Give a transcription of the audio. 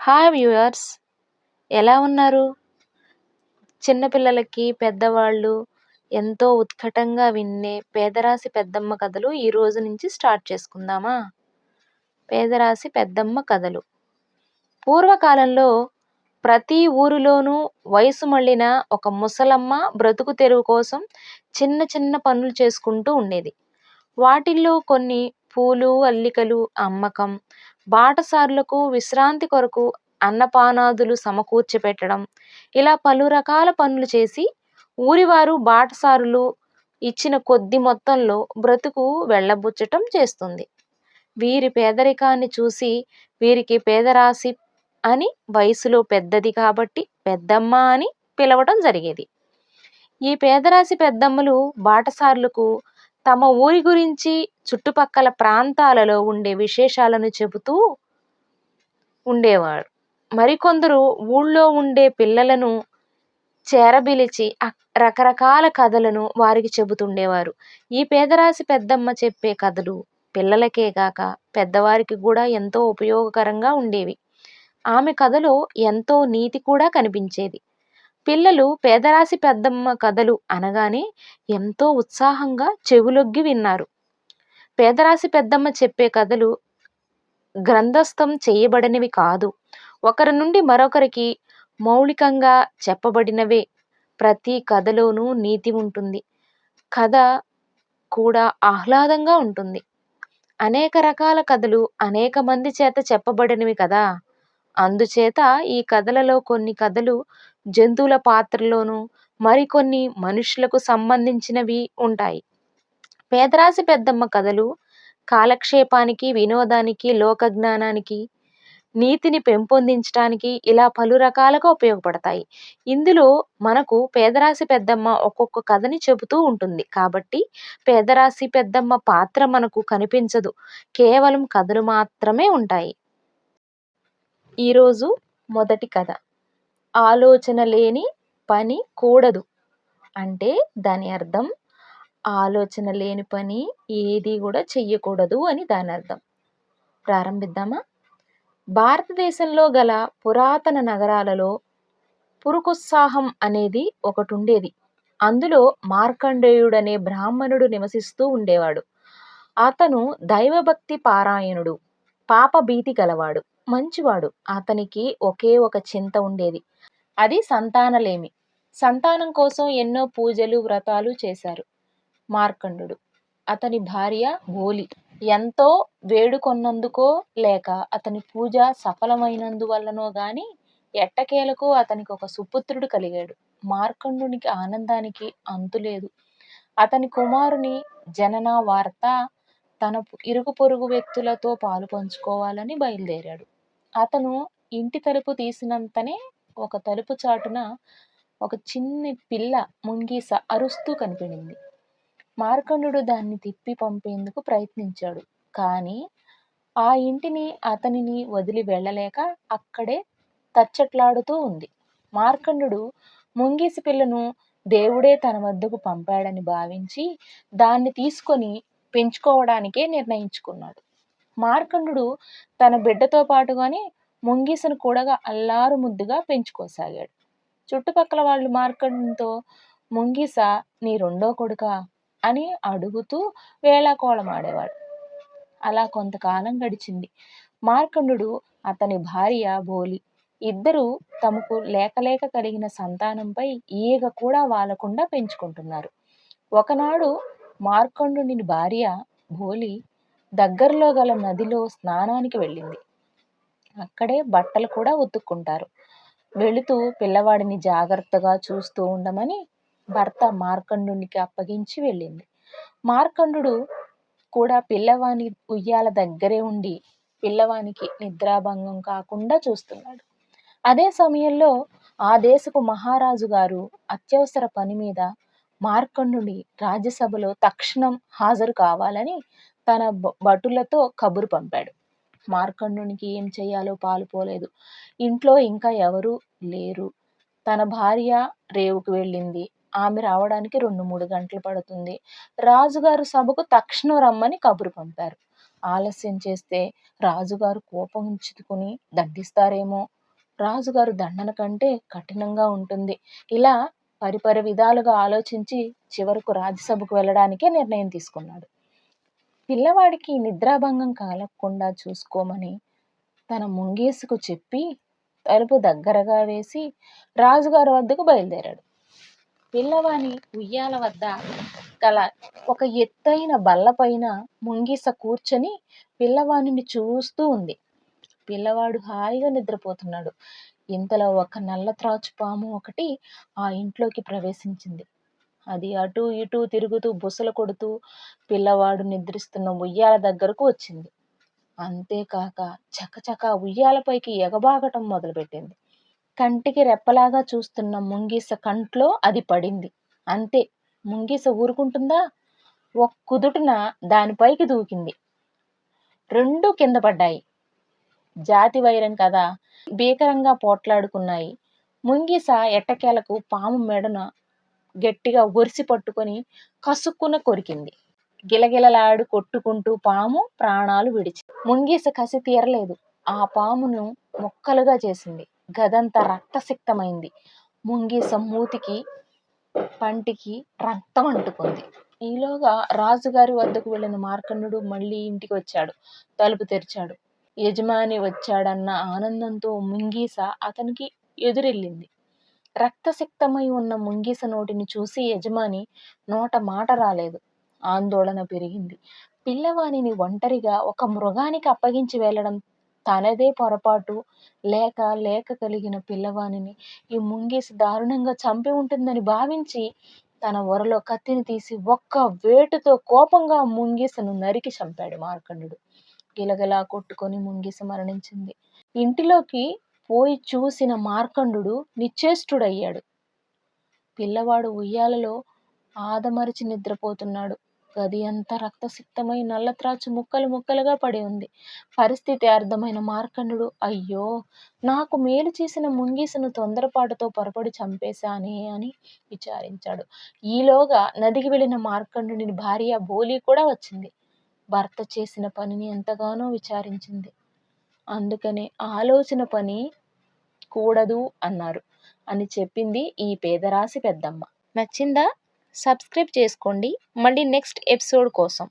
Hi viewers, ఎలా ఉన్నారు? చిన్నపిల్లలకి, పెద్దవాళ్ళు ఎంతో ఉత్కటంగా వినే పేదరాశి పెద్దమ్మ కథలు ఈ రోజు నుంచి స్టార్ట్ చేసుకుందామా? పేదరాశి పెద్దమ్మ కథలు. పూర్వకాలంలో ప్రతి ఊరిలోనూ వయసు మళ్ళిన ఒక ముసలమ్మ బ్రతుకు తెరువు కోసం చిన్న చిన్న పనులు చేసుకుంటూ ఉండేది. వాటిల్లో కొన్ని పూలు, అల్లికలు అమ్మకం, బాటసారులకు విశ్రాంతి కొరకు అన్నపానాదులు సమకూర్చి పెట్టడం, ఇలా పలు రకాల పనులు చేసి ఊరివారు బాటసారులు ఇచ్చిన కొద్ది మొత్తంలో బ్రతుకు వెళ్ళబుచ్చటం చేస్తుంది. వీరి పేదరికాన్ని చూసి వీరికి పేదరాశి అని, వయసులో పెద్దది కాబట్టి పెద్దమ్మ అని పిలవటం జరిగేది. ఈ పేదరాశి పెద్దమ్మలు బాటసారులకు తమ ఊరి గురించి, చుట్టుపక్కల ప్రాంతాలలో ఉండే విశేషాలను చెబుతూ ఉండేవారు. మరికొందరు ఊళ్ళో ఉండే పిల్లలను చేరబిలిచి రకరకాల కథలను వారికి చెబుతుండేవారు. ఈ పేదరాశి పెద్దమ్మ చెప్పే కథలు పిల్లలకే గాక పెద్దవారికి కూడా ఎంతో ఉపయోగకరంగా ఉండేవి. ఆమె కథలో ఎంతో నీతి కూడా కనిపించేది. పిల్లలు పేదరాశి పెద్దమ్మ కథలు అనగానే ఎంతో ఉత్సాహంగా చెవులొగ్గి విన్నారు. పేదరాశి పెద్దమ్మ చెప్పే కథలు గ్రంథస్థం చేయబడినవి కాదు, ఒకరి నుండి మరొకరికి మౌలికంగా చెప్పబడినవే. ప్రతి కథలోనూ నీతి ఉంటుంది. కథ కూడా ఆహ్లాదంగా ఉంటుంది. అనేక రకాల కథలు అనేక మంది చేత చెప్పబడినవి కదా. అందుచేత ఈ కథలలో కొన్ని కథలు జంతువుల పాత్రలోనూ, మరికొన్ని మనుషులకు సంబంధించినవి ఉంటాయి. పేదరాశి పెద్దమ్మ కథలు కాలక్షేపానికి, వినోదానికి, లోకజ్ఞానానికి, నీతిని పెంపొందించడానికి ఇలా పలు రకాలుగా ఉపయోగపడతాయి. ఇందులో మనకు పేదరాశి పెద్దమ్మ ఒక్కొక్క కథని చెబుతూ ఉంటుంది కాబట్టి పేదరాశి పెద్దమ్మ పాత్ర మనకు కనిపించదు, కేవలం కథలు మాత్రమే ఉంటాయి. ఈరోజు మొదటి కథ. ఆలోచన లేని పని కూడదు. అంటే దాని అర్థం ఆలోచన లేని పని ఏది కూడా చెయ్యకూడదు అని దాని అర్థం. ప్రారంభిద్దామా? భారతదేశంలో గల పురాతన నగరాలలో పురుకుత్సాహం అనేది ఒకటి ఉండేది. అందులో మార్కండేయుడనే బ్రాహ్మణుడు నివసిస్తూ ఉండేవాడు. అతను దైవభక్తి పారాయణుడు, పాప భీతి గలవాడు, మంచివాడు. అతనికి ఒకే ఒక చింత ఉండేది, అది సంతానలేమి. సంతానం కోసం ఎన్నో పూజలు, వ్రతాలు చేశారు. మార్కండుడు, అతని భార్య భోలి ఎంతో వేడుకొన్నందుకో లేక అతని పూజ సఫలమైనందువల్లనో గాని ఎట్టకేలకు అతనికి ఒక సుపుత్రుడు కలిగాడు. మార్కండునికి ఆనందానికి అంతులేదు. అతని కుమారుని జనన వార్త తన ఇరుగు పొరుగు వ్యక్తులతో పాలు పంచుకోవాలని బయలుదేరాడు. అతను ఇంటి తలుపు తీసినంతనే ఒక తలుపు చాటున ఒక చిన్ని పిల్ల ముంగీస అరుస్తూ కనిపించింది. మార్కండుడు దాన్ని తిప్పి పంపేందుకు ప్రయత్నించాడు. కానీ ఆ ఇంటిని అతనిని వదిలి వెళ్ళలేక అక్కడే తచ్చట్లాడుతూ ఉంది. మార్కండుడు ముంగీసి పిల్లను దేవుడే తన వద్దకు పంపాడని భావించి దాన్ని తీసుకొని పెంచుకోవడానికే నిర్ణయించుకున్నాడు. మార్కండుడు తన బిడ్డతో పాటుగానే ముంగీసను కూడా అల్లారు ముద్దుగా పెంచుకోసాగాడు. చుట్టుపక్కల వాళ్ళు మార్కండుతో, ముంగీస నీ రెండో కొడుకా అని అడుగుతూ వేళాకోళమాడేవాడు. అలా కొంతకాలం గడిచింది. మార్కండుడు, అతని భార్య భోలి ఇద్దరూ తమకు లేక కలిగిన సంతానంపై ఈగ కూడా వాలకుండా పెంచుకుంటున్నారు. ఒకనాడు మార్కండుని భార్య భోలి దగ్గరలో గల నదిలో స్నానానికి వెళ్ళింది. అక్కడే బట్టలు కూడా ఉతుక్కుంటారు. వెళుతూ పిల్లవాడిని జాగ్రత్తగా చూస్తూ ఉండమని భర్త మార్కండునికి అప్పగించి వెళ్ళింది. మార్కండుడు కూడా పిల్లవాని ఉయ్యాల దగ్గరే ఉండి పిల్లవానికి నిద్రాభంగం కాకుండా చూస్తున్నాడు. అదే సమయంలో ఆ దేశపు మహారాజు గారు అత్యవసర పని మీద మార్కండుని రాజ్యసభలో తక్షణం హాజరు కావాలని తన భటులతో కబురు పంపాడు. మార్కండునికి ఏం చేయాలో పాలుపోలేదు. ఇంట్లో ఇంకా ఎవరూ లేరు. తన భార్య రేవుకు వెళ్ళింది. ఆమె రావడానికి 2-3 గంటలు పడుతుంది. రాజుగారు సభకు తక్షణం రమ్మని కబురు పంపారు. ఆలస్యం చేస్తే రాజుగారు కోపంచుకుని దండిస్తారేమో, రాజుగారు దండన కంటే కఠినంగా ఉంటుంది. ఇలా పరిపరి విధాలుగా ఆలోచించి చివరకు రాజ్యసభకు వెళ్ళడానికే నిర్ణయం తీసుకున్నాడు. పిల్లవాడికి నిద్రాభంగం కలగకుండా చూసుకోమని తన ముంగీసుకు చెప్పి తలుపు దగ్గరగా వేసి రాజుగారి వద్దకు బయలుదేరాడు. పిల్లవాని ఉయ్యాల వద్ద గల ఒక ఎత్తైన బల్లపైన ముంగిస కూర్చొని పిల్లవానిని చూస్తూ ఉంది. పిల్లవాడు హాయిగా నిద్రపోతున్నాడు. ఇంతలో ఒక నల్ల త్రాచు పాము ఒకటి ఆ ఇంట్లోకి ప్రవేశించింది. అది అటూ ఇటూ తిరుగుతూ బుసలు కొడుతూ పిల్లవాడు నిద్రిస్తున్న ఉయ్యాల దగ్గరకు వచ్చింది. అంతేకాక చకచకా ఉయ్యాలపైకి ఎగబాకటం మొదలుపెట్టింది. కంటికి రెప్పలాగా చూస్తున్న ముంగీస కంట్లో అది పడింది. అంతే, ముంగీస ఊరుకుంటుందా? కుదుటున దానిపైకి దూకింది. రెండూ కింద పడ్డాయి. జాతి వైరం కదా, భీకరంగా పోట్లాడుకున్నాయి. ముంగీస ఎట్టకేలకు పాము మెడన గట్టిగా ఒరిసి పట్టుకొని కసుక్కున కొరికింది. గిలగిలలాడు కొట్టుకుంటూ పాము ప్రాణాలు విడిచి. ముంగీస కసి తీరలేదు. ఆ పామును ముక్కలుగా చేసింది. గదంతా రక్తసిక్తమైంది. ముంగీస మూతికి పంటికి రక్తం అంటుకుంది. ఈలోగా రాజుగారి వద్దకు వెళ్ళిన మార్కండుడు మళ్ళీ ఇంటికి వచ్చాడు. తలుపు తెరిచాడు. యజమాని వచ్చాడన్న ఆనందంతో ముంగీస అతనికి ఎదురెళ్ళింది. రక్తసిక్తమై ఉన్న ముంగీస నోటిని చూసి యజమాని నోట మాట రాలేదు. ఆందోళన పెరిగింది. పిల్లవానిని ఒంటరిగా ఒక మృగానికి అప్పగించి వెళ్ళడం తనదే పొరపాటు లేక కలిగిన పిల్లవానిని ఈ ముంగీస దారుణంగా చంపి ఉంటుందని భావించి తన ఒరలో కత్తిని తీసి ఒక్క వేటుతో కోపంగా ముంగీసను నరికి చంపాడు మార్కండుడు. గిలగిలా కొట్టుకొని ముంగీస మరణించింది. ఇంటిలోకి పోయి చూసిన మార్కండుడు నిశ్చేష్టుడయ్యాడు. పిల్లవాడు ఉయ్యాలలో ఆదమరిచి నిద్రపోతున్నాడు. గది అంతా రక్తసిక్తమై నల్లత్రాచు ముక్కలు ముక్కలుగా పడి ఉంది. పరిస్థితి అర్థమైన మార్కండుడు, అయ్యో, నాకు మేలు చేసిన ముంగీసను తొందరపాటుతో పొరపడి చంపేశానే అని విచారించాడు. ఈలోగా నదికి వెళ్ళిన మార్కండుని భార్య బోలి కూడా వచ్చింది. భర్త చేసిన పనిని ఎంతగానో విచారించింది. అందుకనే ఆలోచన పని కూడదు అన్నారు అని చెప్పింది ఈ పేదరాశి పెద్దమ్మ. నచ్చిందా? సబ్స్క్రైబ్ చేసుకోండి. మళ్ళీ నెక్స్ట్ ఎపిసోడ్ కోసం.